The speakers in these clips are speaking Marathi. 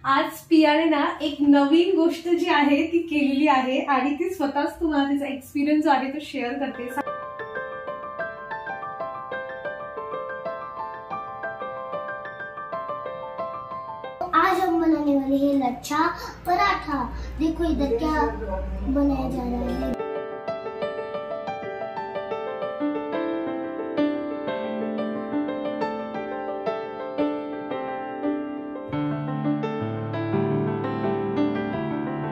आज पियाने ना एक नवीन गोष्ट जी आहे ती केलेली आहे आणि ती स्वतःच तुम्हाला तिचा एक्सपिरियन्स जो आहे तो शेअर करते। आज हम बनाने वाले हैं लच्छा पराठा। देखो इधर क्या बनाया जा रहा है।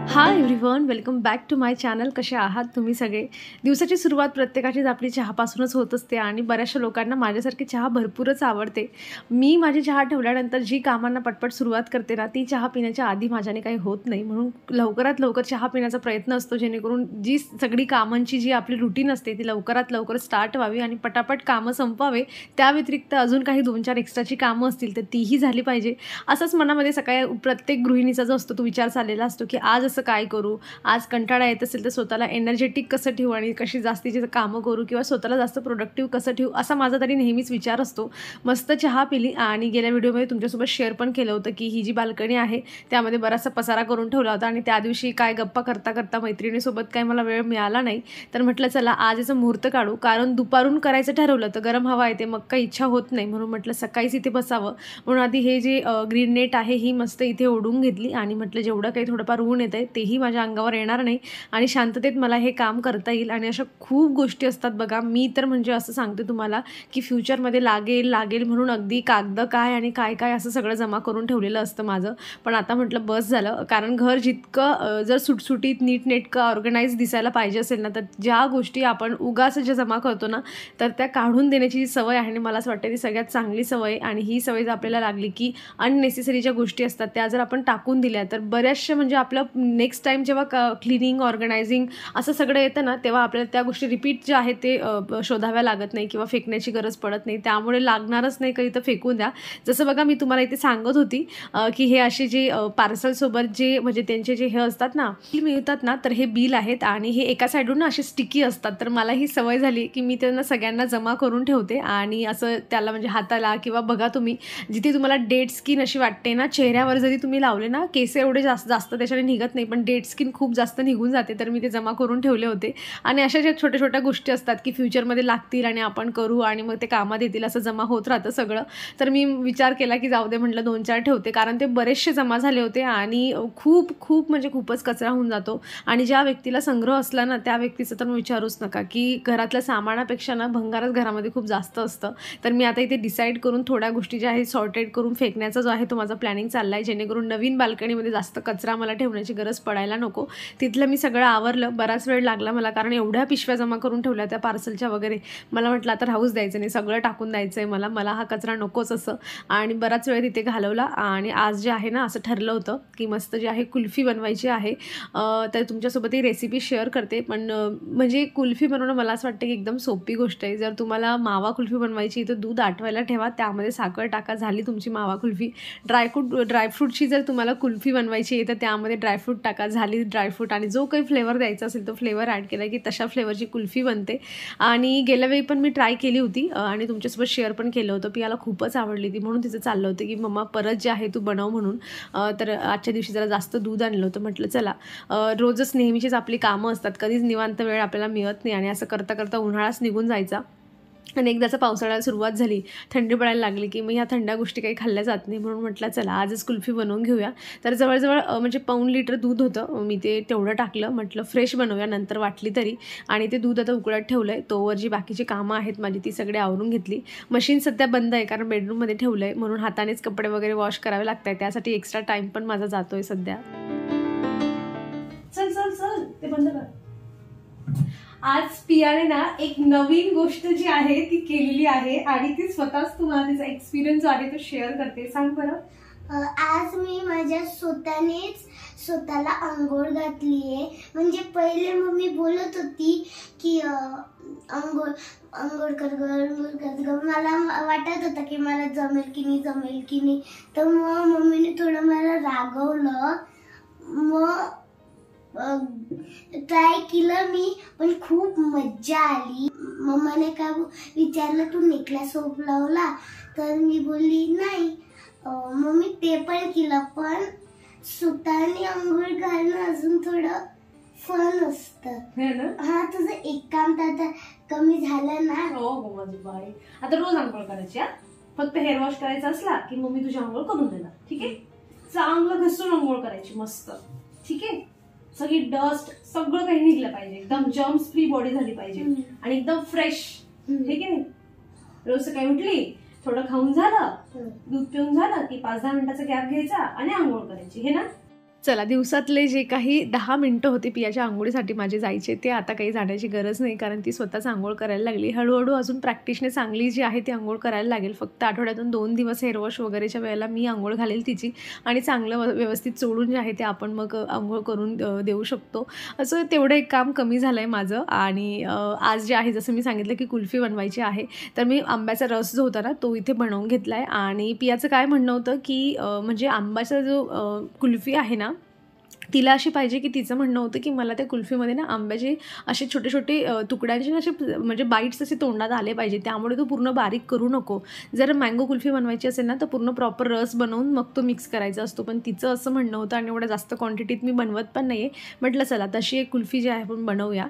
Hi everyone, welcome back to my channel. कसे आहात तुम्ही सगळे? दिवसाची सुरुवात प्रत्येकाचीच आपली चहापासूनच होत असते आणि बऱ्याचशा लोकांना माझ्यासारखी चहा भरपूरच आवडते। मी माझी चहा ठेवल्यानंतर जी कामांना पटपट सुरुवात करते ना, ती चहा पिण्याच्या आधी माझ्याने काही होत नाही, म्हणून लवकरात लवकर चहा पिण्याचा प्रयत्न असतो, जेणेकरून जी सगळी कामांची जी आपली रुटीन असते ती लवकरात लवकर स्टार्ट व्हावी आणि पटापट कामं संपवावे। त्या व्यतिरिक्त अजून काही 2-4 एक्स्ट्राची कामं असतील तर तीही झाली पाहिजे। असंच मनामध्ये सकाळी प्रत्येक गृहिणीचा जो असतो तो विचार चाललेला असतो की आज असं काय करू, आज कंटाळा येत असेल तर स्वतःला एनर्जेटिक कसं ठेवू आणि कशी जास्तीची कामं करू किंवा स्वतःला जास्त प्रोडक्टिव्ह कसं ठेवू, असा माझा तरी नेहमीच विचार असतो। मस्त चहा पिली आणि गेल्या व्हिडिओमध्ये तुमच्यासोबत शेअर पण केलं होतं की ही जी बाल्कनी आहे त्यामध्ये बराचसा पसारा करून ठेवला होता आणि त्या दिवशी काय गप्पा करता करता मैत्रिणीसोबत काय मला वेळ मिळाला नाही, तर म्हटलं चला आज याचं मुहूर्त काढू। कारण दुपारून करायचं ठरवलं तर गरम हवा येते, मग काही इच्छा होत नाही, म्हणून म्हटलं सकाळीच इथे बसावं। म्हणून आधी हे जे ग्रीन नेट आहे ही मस्त इथे ओढून घेतली आणि म्हटलं जेवढं काही थोडंफार ऊन येतंय तेही माझ्या अंगावर येणार नाही आणि शांततेत मला हे काम करता येईल। आणि अशा खूप गोष्टी असतात बघा, मी तर म्हणजे असं सांगते तुम्हाला की फ्युचरमध्ये लागेल म्हणून अगदी कागद काय आणि काय असं सगळं जमा करून ठेवलेलं असतं माझं। पण आता म्हटलं बस झालं, कारण घर जितकं जर सुटसुटीत नीटनेटकं ऑर्गनाइज दिसायला पाहिजे असेल ना, तर ज्या गोष्टी आपण उगाच ज्या जमा करतो ना, तर त्या काढून देण्याची जी सवय आहे, मला असं वाटतं ती सगळ्यात चांगली सवय। आणि ही सवय जर आपल्याला लागली की अननेसेसरी ज्या गोष्टी असतात त्या जर आपण टाकून दिल्या तर बऱ्याचशा म्हणजे आपलं नेक्स्ट टाईम जेव्हा क्लिनिंग ऑर्गनायझिंग असं सगळं येतं ना, तेव्हा आपल्याला त्या गोष्टी रिपीट ज्या आहेत ते शोधाव्या लागत नाही किंवा फेकण्याची गरज पडत नाही। त्यामुळे लागणारच नाही कधी तर फेकून द्या। जसं बघा मी तुम्हाला इथे सांगत होती की हे असे जे पार्सलसोबत जे म्हणजे त्यांचे जे हे असतात ना, बिल मिळतात ना, तर हे बिल आहेत आणि हे एका साईडून असे स्टिकी असतात। तर मला ही सवय झाली की मी त्यांना सगळ्यांना जमा करून ठेवते आणि असं त्याला म्हणजे हाताला किंवा बघा तुम्ही जिथे तुम्हाला डेड स्किन अशी वाटते ना, चेहऱ्यावर जरी तुम्ही लावले ना, केस एवढे जास्त त्याच्याने निघत नाही, पण डेड स्किन खूप जास्त निघून जाते, तर मी ते जमा करून ठेवले होते। आणि अशा ज्या छोट्या छोट्या गोष्टी असतात की फ्युचरमध्ये लागतील आणि आपण करू आणि मग ते कामात येतील असं जमा होत राहतं सगळं। तर मी विचार केला की जाऊ दे, म्हटलं 2-4 ठेवते, कारण ते बरेचसे जमा झाले होते आणि खूप म्हणजे खूपच कचरा होऊन जातो। आणि ज्या व्यक्तीला संग्रह असला ना, त्या व्यक्तीचं तर विचारूच नका की घरातल्या सामानापेक्षा ना भंगारच घरामध्ये खूप जास्त असतं। तर मी आता इथे डिसाईड करून थोड्या गोष्टी ज्या आहेत सॉर्टेड करून फेकण्याचा जो आहे तो माझा प्लॅनिंग चालला आहे, जेणेकरून नवीन बाल्कनीमध्ये जास्त कचरा मला ठेवण्याची गरज पडायला नको। तिथलं मी सगळं आवरलं, बराच वेळ लागला मला, कारण एवढ्या पिशव्या जमा करून ठेवल्या त्या पार्सलच्या वगैरे। मला म्हटलं आता राहूच द्यायचं नाही, सगळं टाकून द्यायचं आहे मला हा कचरा नकोच असं। आणि बराच वेळ तिथे घालवला आणि आज जे आहे ना असं ठरलं होतं की मस्त जे आहे कुल्फी बनवायची आहे, तर तुमच्यासोबत ही रेसिपी शेअर करते। पण म्हणजे कुल्फी बनवणं मला असं वाटतं की एकदम सोपी गोष्ट आहे। जर तुम्हाला मावा कुल्फी बनवायची तर दूध आटवायला ठेवा, त्यामध्ये साखर टाका, झाली तुमची मावा कुल्फी। ड्रायफ्रूटची जर तुम्हाला कुल्फी बनवायची आहे तर त्यामध्ये ड्रायफ्रूट टाका, झाली ड्रायफ्रूट, आणि जो काही फ्लेवर द्यायचा असेल तो फ्लेवर ॲड केला की तशा फ्लेवरची कुल्फी बनते। आणि गेल्या वेळी पण मी ट्राय केली होती आणि तुमच्यासोबत शेअर पण केलं होतं, पियाला खूपच आवडली ती, म्हणून तिचं चाललं होतं की मम्मा परत जे आहे तू बनव म्हणून। तर आजच्या दिवशी जरा जास्त दूध आणलं होतं, म्हटलं चला रोजच नेहमीचीच आपली कामं असतात, कधीच निवांत वेळ आपल्याला मिळत नाही आणि असं करता करता उन्हाळाच निघून जायचा आणि एकदाचा पावसाळ्याला सुरुवात झाली, थंडी पडायला लागली की मग ह्या थंड्या गोष्टी काही खाल्ल्या जात नाही, म्हणून म्हटलं चला आजच कुल्फी बनवून घेऊया। तर जवळजवळ म्हणजे 1.5 लिटर दूध होतं, मी ते तेवढं टाकलं, म्हटलं फ्रेश बनवूया नंतर वाटली तरी। आणि ते दूध आता उकळत ठेवलं आहे, तोवर जी बाकीची कामं आहेत माझी ती सगळी आवरून घेतली। मशीन सध्या बंद आहे कारण बेडरूममध्ये ठेवलं आहे, म्हणून हातानेच कपडे वगैरे वॉश करावे लागत आहे, त्यासाठी एक्स्ट्रा टाईम पण माझा जातोय सध्या। चल ते बंद कर। आज पियाने ना एक नवीन गोष्ट जी आहे ती केलेली आहे आणि ती स्वतःच तुम्हाला तिचा एक्सपिरियन्स जो आहे तो शेअर करते। सांग बरं। आज मी माझ्या स्वतःला अंघोळ घातली आहे। म्हणजे पहिले मम्मी बोलत होती की अंघोळ कर मला वाटत होतं की मला जमेल की नाही, तर मग मम्मीने थोडं मला रागवलं, मग ट्राय केलं मी, पण खूप मज्जा आली। मम्माने काय विचारलं तू नेकलेस सोप लावला, तर मी बोलली नाही। मम्मी ते पण केलं, पण सुताने आंघोळ घालणं अजून थोडं फन असतं. हे ना? हा, तुझं एक काम तर आता कमी झालं ना. हो हो माझी बाई, आता रोज आंघोळ करायची. फक्त हेअर वॉश करायचा असला की मम्मी तुझी आंघोळ करून देणार. ठीक आहे? चांगलं घसून आंघोळ करायची मस्त. ठीक आहे? सगळी डस्ट सगळं काही निघलं पाहिजे, एकदम जर्म्स फ्री बॉडी झाली पाहिजे आणि एकदम फ्रेश. ठीक आहे? रोज सकाळी उठली, थोडं खाऊन झालं, दूध पिऊन झालं की 5-10 मिनिटाचा गॅप घ्यायचा आणि आंघोळ करायची. हे ना? चला, दिवसातले जे काही 10 मिनिटं होते पियाच्या आंघोळीसाठी माझे जायचे, ते आता काही जाण्याची गरज नाही, कारण ती स्वतःच आंघोळ करायला लागली. हळूहळू अजून प्रॅक्टिसने चांगली जी आहे ती आंघोळ करायला लागेल. फक्त आठवड्यातून 2 दिवस हेअर वॉश वगैरेच्या वेळेला मी आंघोळ घालेल तिची, आणि चांगलं व्यवस्थित चोळून जे आहे ते आपण मग आंघोळ करून देऊ शकतो. असं तेवढं एक काम कमी झालं आहे माझं. आणि आज जे आहे, जसं मी सांगितलं की कुल्फी बनवायची आहे, तर मी आंब्याचा रस जो होता ना तो इथे बनवून घेतला आहे. आणि पियाचं काय म्हणणं होतं की म्हणजे आंब्याचा जो कुल्फी आहे ना, तिला अशी पाहिजे की तिचं म्हणणं होतं की मला त्या कुल्फीमध्ये ना आंब्याचे असे छोटे छोटे तुकड्यांचे असे म्हणजे बाईट्स असे तोंडात आले पाहिजे, त्यामुळे तो पूर्ण बारीक करू नको. जर मँगो कुल्फी बनवायची असेल ना तर पूर्ण प्रॉपर रस बनवून मग तो मिक्स करायचा असतो. पण तिचं असं म्हणणं होतं, आणि एवढं जास्त क्वांटिटीत मी बनवत पण नाही आहे. म्हटलं चला तशी एक कुल्फी जी आहे आपण बनवूया.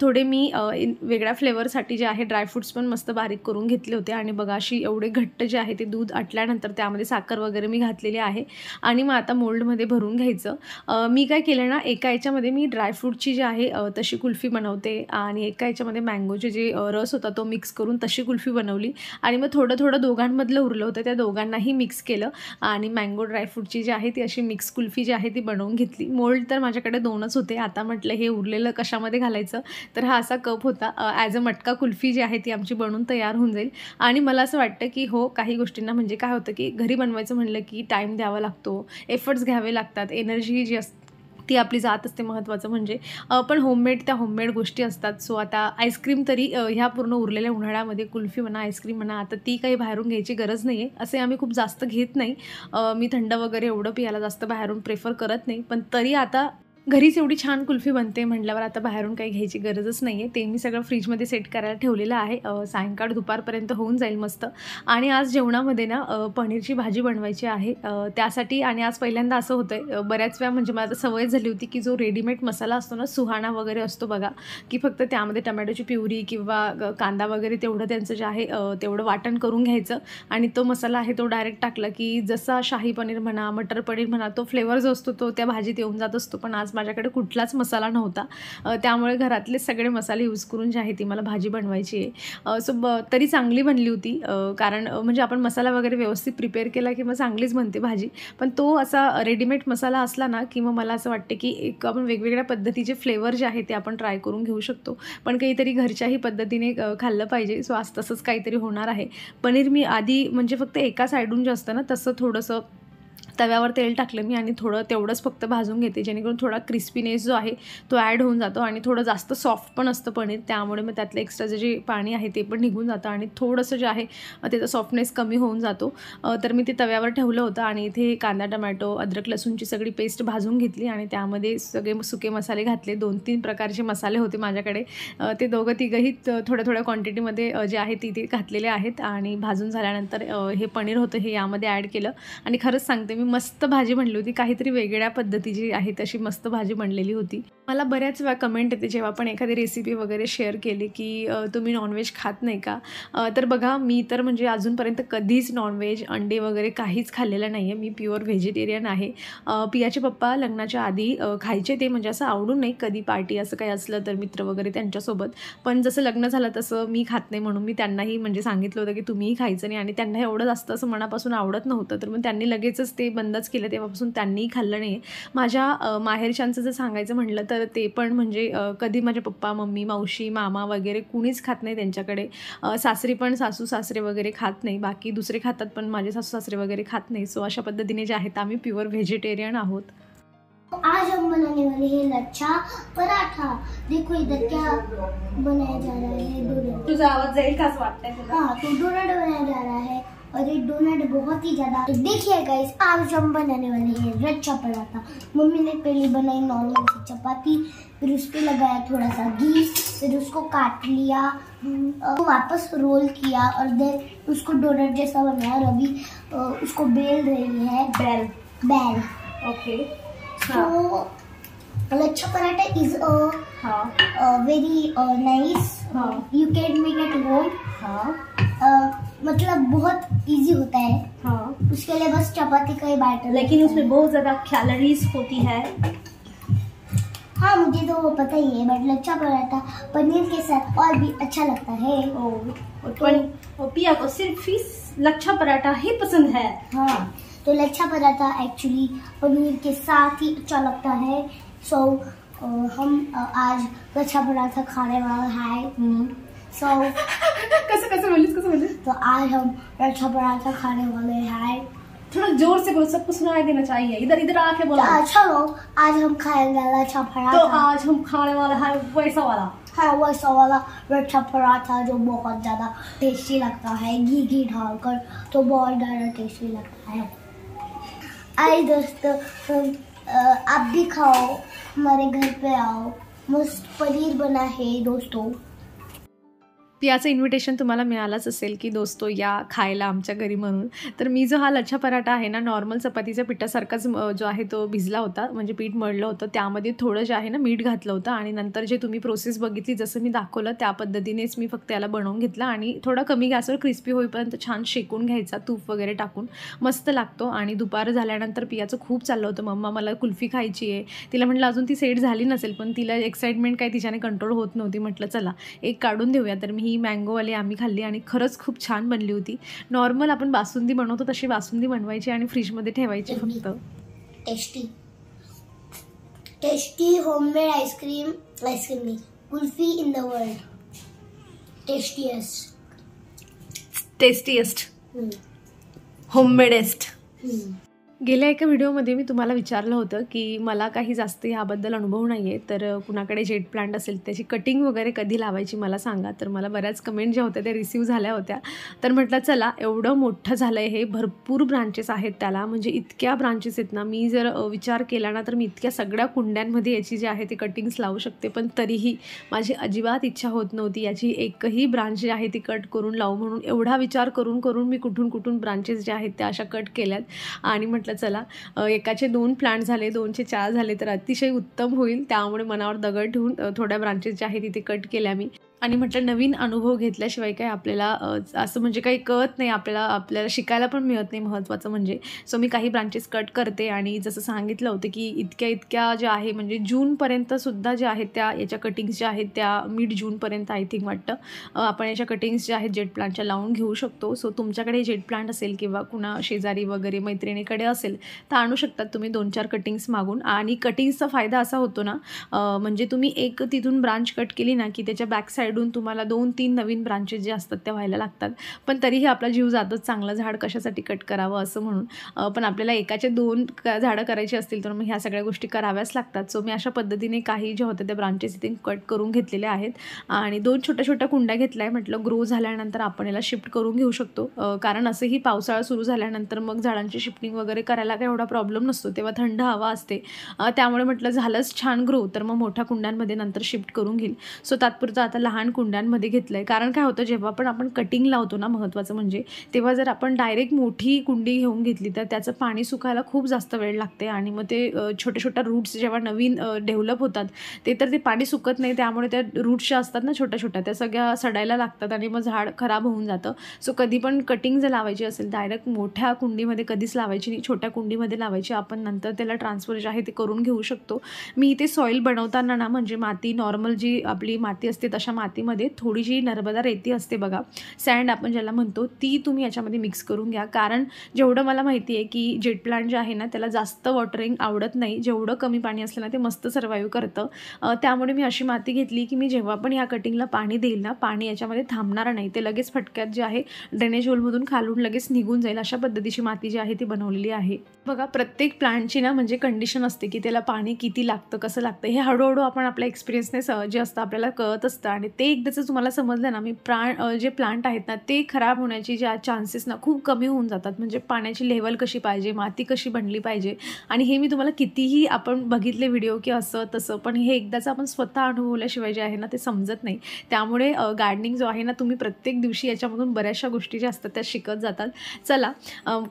थोडे मी वेगळ्या फ्लेवरसाठी जे आहे ड्रायफ्रूट्स पण मस्त बारीक करून घेतले होते. आणि बघा अशी एवढे घट्ट जे आहे ते दूध आटल्यानंतर त्यामध्ये साखर वगैरे मी घातलेली आहे. आणि मग आता मोल्डमध्ये भरून घ्यायचं. मी काय केलं ना, एका याच्यामध्ये मी ड्रायफ्रूटची जी आहे तशी कुल्फी बनवते, आणि एका याच्यामध्ये मँगोचे जे रस होता तो मिक्स करून तशी कुल्फी बनवली. आणि मग थोडं थोडं दोघांमधलं उरलं होतं, त्या दोघांनाही मिक्स केलं आणि मँगो ड्रायफ्रूटची जी आहे ती अशी मिक्स कुल्फी जी आहे ती बनवून घेतली. मोल्ड तर माझ्याकडे 2च होते. आता म्हटलं हे उरलेलं कशामध्ये घालायचं, तर हा असा कप होता. ॲज अ मटका कुल्फी जी आहे ती आमची बनवून तयार होऊन जाईल. आणि मला असं वाटतं की हो, काही गोष्टींना म्हणजे काय होतं की घरी बनवायचं म्हणलं की टाईम द्यावा लागतो, एफर्ट्स घ्यावे लागतात, एनर्जी जी असते ती आपली जात असते महत्त्वाचं म्हणजे. पण त्या होममेड गोष्टी असतात. सो आता आईस्क्रीम तरी ह्या पूर्ण उरलेल्या उन्हाळ्यामध्ये कुल्फी म्हणा, आईस्क्रीम म्हणा, आता ती काही बाहेरून घ्यायची गरज नाही आहे. असे आम्ही खूप जास्त घेत नाही. मी थंड वगैरे एवढं पियाला जास्त बाहेरून प्रेफर करत नाही. पण तरी आता घरीच एवढी छान कुल्फी बनते म्हटल्यावर आता बाहेरून काही घ्यायची गरजच नाही आहे. ते मी सगळं फ्रीजमध्ये सेट करायला ठेवलेलं आहे. सायंकाळ दुपारपर्यंत होऊन जाईल मस्त. आणि आज जेवणामध्ये ना पनीरची भाजी बनवायची आहे त्यासाठी. आणि आज पहिल्यांदा असं होतं आहे, बऱ्याच वेळा म्हणजे मला सवय झाली होती की जो रेडीमेड मसाला असतो ना, सुहाणा वगैरे असतो बघा, की फक्त त्यामध्ये टमॅटोची प्युरी किंवा कांदा वगैरे तेवढं त्यांचं जे आहे तेवढं वाटण करून घ्यायचं, आणि तो मसाला आहे तो डायरेक्ट टाकला की जसा शाही पनीर म्हणा, मटर पनीर म्हणा, तो फ्लेवर जो असतो तो त्या भाजीत येऊन जात असतो. पण आज माझ्याकडे कुठलाच मसाला नव्हता, त्यामुळे घरातले सगळे मसाले यूज करून जी आहे ती मला भाजी बनवायची आहे. सो तरी चांगली बनली होती, कारण म्हणजे आपण मसाला वगैरे व्यवस्थित प्रिपेअर केला की मग चांगलीच बनते भाजी. पण तो असा रेडीमेड मसाला असला ना की मग मला असं वाटते की एक आपण वेगवेगळ्या पद्धतीचे फ्लेवर जे आहे ते आपण ट्राय करून घेऊ शकतो, पण काहीतरी घरच्याही पद्धतीने खाल्लं पाहिजे. सो आज तसंच काहीतरी होणार आहे. पनीर मी आधी म्हणजे फक्त एका साईडून जे असतं ना तसं थोडंसं तव्यावर तेल टाकलं मी आणि थोडं तेवढंच फक्त भाजून घेते, जेणेकरून थोडा क्रिस्पीनेस जो आहे तो ॲड होऊन जातो आणि थोडं जास्त सॉफ्ट पण असतं पनीर, त्यामुळे मग त्यातलं एक्स्ट्राचं जे पाणी आहे ते पण निघून जातं आणि थोडंसं जे आहे त्याचा सॉफ्टनेस कमी होऊन जातो. तर मी ते तव्यावर ठेवलं होतं आणि इथे कांदा, टमॅटो, अद्रक, लसूणची सगळी पेस्ट भाजून घेतली आणि त्यामध्ये सगळे सुके मसाले घातले. 2-3 प्रकारचे मसाले होते माझ्याकडे, ते दोघं-तिघंही थोड्या थोड्या क्वांटिटीमध्ये जे आहे ते घातलेले आहेत आणि भाजून झाल्यानंतर हे पनीर होतं हे यामध्ये ॲड केलं आणि खरंच सांगते मी मस्त भाजी बनली होती. काहीतरी वेगळ्या पद्धतीची आहे तशी मस्त भाजी बनलेली होती. मला बऱ्याच वेळा कमेंट येते जेव्हा पण एखादी रेसिपी वगैरे शेअर केली की तुम्ही नॉनव्हेज खात नाही का? तर बघा मी तर म्हणजे अजूनपर्यंत कधीच नॉनव्हेज, अंडे वगैरे काहीच खाल्लेलं नाही आहे. मी प्युअर व्हेजिटेरियन आहे. पियाचे पप्पा लग्नाच्या आधी खायचे, ते म्हणजे असं आवडून नाही, कधी पार्टी असं काही असलं तर मित्र वगैरे त्यांच्यासोबत. पण जसं लग्न झालं तसं मी खात नाही, म्हणून मी त्यांनाही म्हणजे सांगितलं होतं की तुम्हीही खायचं नाही आणि त्यांना एवढं जास्त असं मनापासून आवडत नव्हतं, तर मग त्यांनी लगेचच ते बंदच केलं. तेव्हापासून त्यांनीही खाल्लं नाही. माझ्या माहेरच्यांचं जर सांगायचं म्हटलं तर ते पण म्हणजे कधी माझे पप्पा, मम्मी, मावशी, मामा वगैरे कुणीच खात नाही त्यांच्याकडे. सासरी पण सासू सासरे वगैरे खात नाही, बाकी दुसरे खातात पण माझे सासू सासरे वगैरे खात नाही. सो अशा पद्धतीने जे आहेत आम्ही प्युअर व्हेजिटेरियन आहोत. आज हम बनाने वाले हैं लच्छा पराठा. देखो इधर क्या बनाया जा रहा है, डोनट. तुझा आवाज जाईल का असं वाटतंय? हाँ, तो डोनट बनाया जा रहा है और ये डोनट बहुत ही ज्यादा. तो देखिए गाइस, आज हम बनाने वाले हैं लच्छा पराठा. मम्मी ने पहले बनाई नॉर्मल सी चपाती, फिर उस पे लगाया थोड़ा सा घी, फिर उसको काट लिया, वापस रोल किया और देन उसको डोनट जैसा बनाया. रवि उसको बेल रही है, बेल okay. So lachha paratha is a very nice. You can make at home. मतलब बहुत इजी होता है. उसके लिए बस चपाती का ही बैटर. लेकिन उसमें बहुत ज्यादा कैलोरीज होती है. हाँ, मुझे तो वो पता ही है, बट लच्छा पराठा पनीर के साथ और भी अच्छा लगता है. तो पिया को सिर्फ लच्छा पराठा ही पसंद है. हाँ, तो लच्छा पराठा एक्चुअली पनीर के साथ ही अच्छा लगता है. सो हम आज लच्छा पराठा खाने वाला है. कसं बोलिस. तो आज हम लच्छा पराठा खाने वाले हैं. थोड़ा जोर से बोलो, सबको सुनाई देना चाहिए. इधर आके बोलो. चलो, आज हम खाएंगे लच्छा पराठा. तो आज हम खाने वाला है वैसा वाला. हाँ, वैसा वाला लच्छा पराठा जो बहुत ज्यादा टेस्टी लगता है, घी डालकर, तो बहुत ज्यादा टेस्टी लगता है. आइए दोस्तों, आप भी खाओ, हमारे घर पे आओ. मस्त पनीर बना है दोस्तों. पियाचं इन्व्हिटेशन तुम्हाला मिळालंच असेल की दोस्तो या खायला आमच्या घरी म्हणून. तर मी जो हा लच्छा पराठा आहे ना, नॉर्मल चपातीच्या पिठासारखाच जो आहे तो भिजला होता, म्हणजे पीठ मळलं होतं. त्यामध्ये थोडं जे आहे ना मीठ घातलं होतं आणि नंतर जे तुम्ही प्रोसेस बघितली, जसं मी दाखवलं त्या पद्धतीनेच मी फक्त याला बनवून घेतलं आणि थोडा कमी गॅसवर क्रिस्पी होईपर्यंत छान शेकून घ्यायचा, तूप वगैरे टाकून. मस्त लागतो. आणि दुपार झाल्यानंतर पियाचं खूप चाललं होतं, मम्मा मला कुल्फी खायची आहे. तिला म्हटलं अजून ती सेट झाली नसेल, पण तिला एक्साइटमेंट काही तिच्याने कंट्रोल होत नव्हती. म्हटलं चला एक काढून देऊया. तर मी ही मँगोवाली आम्ही खाल्ली आणि खरंच खूप छान बनली होती. नॉर्मल आपण बासुंदी बनवतो तशी बासुंदी बनवायची आणि फ्रीजमध्ये ठेवायची फक्त. टेस्टी होममेड आईस्क्रीम नाही, kulfi in the world. Tastiest homemadest. गेल्या एका व्हिडिओमध्ये मी तुम्हाला विचारलं होतं की मला काही जास्त ह्याबद्दल अनुभव नाही आहे, तर कुणाकडे जेट प्लांट असेल त्याची कटिंग वगैरे कधी लावायची मला सांगा. तर मला बऱ्याच कमेंट ज्या होत्या त्या रिसीव्ह झाल्या होत्या. तर म्हटलं चला, एवढं मोठं झालं आहे हे, भरपूर ब्रांचेस आहेत त्याला, म्हणजे इतक्या ब्रांचेस आहेत ना. मी जर विचार केला ना तर मी इतक्या सगळ्या कुंड्यांमध्ये याची जी आहे ती कटिंग्स लावू शकते, पण तरीही माझी अजिबात इच्छा होत नव्हती याची एकही ब्रांच जी आहे ती कट करून लावू म्हणून. एवढा विचार करून करून मी कुठून ब्रांचेस ज्या आहेत त्या अशा कट केल्यात आणि म्हटलं चला, एकाचे 2 प्लांट झाले, 2चे 4 झाले तर अतिशय उत्तम होईल. त्यामुळे मनावर दगड ठेवून थोड्या ब्रांचेस ज्या आहेत तिथे कट केल्या मी. आणि म्हटलं नवीन अनुभव घेतल्याशिवाय काय आपल्याला असं म्हणजे काही कळत नाही, आपल्याला शिकायला पण मिळत नाही महत्त्वाचं म्हणजे. सो मी काही ब्रांचेस कट करते आणि जसं सांगितलं होतं की इतक्या ज्या आहे म्हणजे जूनपर्यंतसुद्धा ज्या आहेत त्या याच्या कटिंग्स ज्या आहेत त्या मिड जूनपर्यंत आय थिंक वाटतं आपण याच्या कटिंग्स ज्या आहेत जेट प्लांटच्या लावून घेऊ शकतो. सो तुमच्याकडे जेट प्लांट असेल किंवा कुणा शेजारी वगैरे मैत्रिणीकडे असेल तर आणू शकतात तुम्ही 2-4 कटिंग्स मागून. आणि कटिंग्सचा फायदा असा होतो ना, म्हणजे तुम्ही एक तिथून ब्रांच कट केली ना की त्याच्या बॅक साईडून तुम्हाला 2-3 नवीन ब्रांचेस जे असतात त्या व्हायला लागतात. पण तरीही आपला जीव जातोच, चांगलं झाड कशासाठी कट करावं असं म्हणून. पण आपल्याला एकाचे 2 झाडं करायची असतील तर मग ह्या सगळ्या गोष्टी कराव्याच लागतात. सो मी अशा पद्धतीने काही ज्या होत्या त्या ब्रांचेस इथे कट करून घेतलेल्या आहेत आणि 2 छोट्या कुंड्या घेतल्या आहे. म्हटलं ग्रो झाल्यानंतर आपण याला शिफ्ट करून घेऊ शकतो, कारण असंही पावसाळा सुरू झाल्यानंतर मग झाडांची शिफ्टिंग वगैरे करायला काही एवढा प्रॉब्लेम नसतो, तेव्हा थंड हवा असते. त्यामुळे म्हटलं झालंच छान ग्रो तर मग मोठ्या कुंड्यांमध्ये नंतर शिफ्ट करून घेईल. सो तात्पुरतं आता लहान कुंड्यांमध्ये घेतलं आहे. कारण काय होतं, जेव्हा पण आपण कटिंग लावतो ना, महत्त्वाचं म्हणजे तेव्हा जर आपण डायरेक्ट मोठी कुंडी घेऊन घेतली तर त्याचं पाणी सुकायला खूप जास्त वेळ लागते आणि मग ते छोट्या रूट्स जेव्हा नवीन डेव्हलप होतात ते तर ते पाणी सुकत नाही, त्यामुळे त्या रूट्स ज्या असतात ना छोट्या त्या सगळ्या सडायला लागतात आणि मग झाड खराब होऊन जातं. सो कधी पण कटिंग जर लावायची असेल डायरेक्ट मोठ्या कुंडीमध्ये कधीच लावायची नाही, छोट्या कुंडीमध्ये लावायची. आपण नंतर त्याला ट्रान्सफर जे आहे ते करून घेऊ शकतो. मी इथे सॉईल बनवताना ना, म्हणजे माती नॉर्मल जी आपली माती असते तशा मातीमध्ये थोडीशी नर्मदा रेती असते बघा, सँड आपण ज्याला म्हणतो, ती तुम्ही याच्यामध्ये मिक्स करून घ्या. कारण जेवढं मला माहिती आहे की जेट प्लांट जे आहे ना त्याला जास्त वॉटरिंग आवडत नाही, जेवढं कमी पाणी असलं ना ते मस्त सर्वाईव्ह करतं. त्यामुळे मी अशी माती घेतली की मी जेव्हा पण या कटिंगला पाणी देईल ना, पाणी याच्यामध्ये थांबणार नाही, ते लगेच फटक्यात जे आहे ड्रेनेज होलमधून खालून लगेच निघून जाईल, अशा पद्धतीची माती जी आहे ती बनवलेली आहे. बघा प्रत्येक प्लांटची ना म्हणजे कंडिशन असते की त्याला पाणी किती लागतं, कसं लागतं, हे हळूहळू आपण आपल्या एक्सपिरियन्सने जे असतं आपल्याला कळत असतं आणि ते एकदाचं तुम्हाला समजलं ना, जे प्लांट आहेत ना ते खराब होण्याची ज्या चान्सेस ना खूप कमी होऊन जातात. म्हणजे पाण्याची लेवल कशी पाहिजे, माती कशी बनली पाहिजे, आणि हे मी तुम्हाला कितीही आपण बघितले व्हिडिओ की असं तसं, पण हे एकदाचं आपण स्वतः अनुभवल्याशिवाय जे आहे ना ते समजत नाही. त्यामुळे गार्डनिंग जो आहे ना, तुम्ही प्रत्येक दिवशी याच्यामधून बऱ्याचशा गोष्टी ज्या असतात त्या शिकत जातात. चला,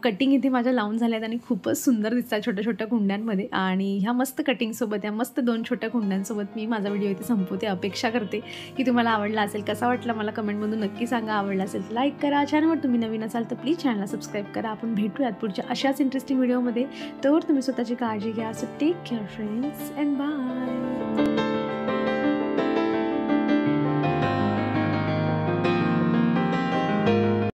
कटिंग इथे माझ्या लावून झाल्या आहेत आणि खूपच सुंदर दिसतात छोट्या छोट्या कुंड्यांमध्ये. आणि ह्या मस्त कटिंगसोबत, या मस्त 2 छोट्या कुंड्यांसोबत मी माझा व्हिडिओ इथे संपवते. अपेक्षा करते की तुम्हाला आवडला असेल. कसा वाटला मला कमेंटमधून नक्की सांगा. आवडला असेल तर लाईक करा. चॅनलवर तुम्ही नवीन असाल तर प्लीज चॅनलला सबस्क्राईब करा. आपण भेटूयात पुढच्या अशाच इंटरेस्टिंग व्हिडिओमध्ये. तर तुम्ही स्वतःची काळजी घ्या. So take care friends and bye.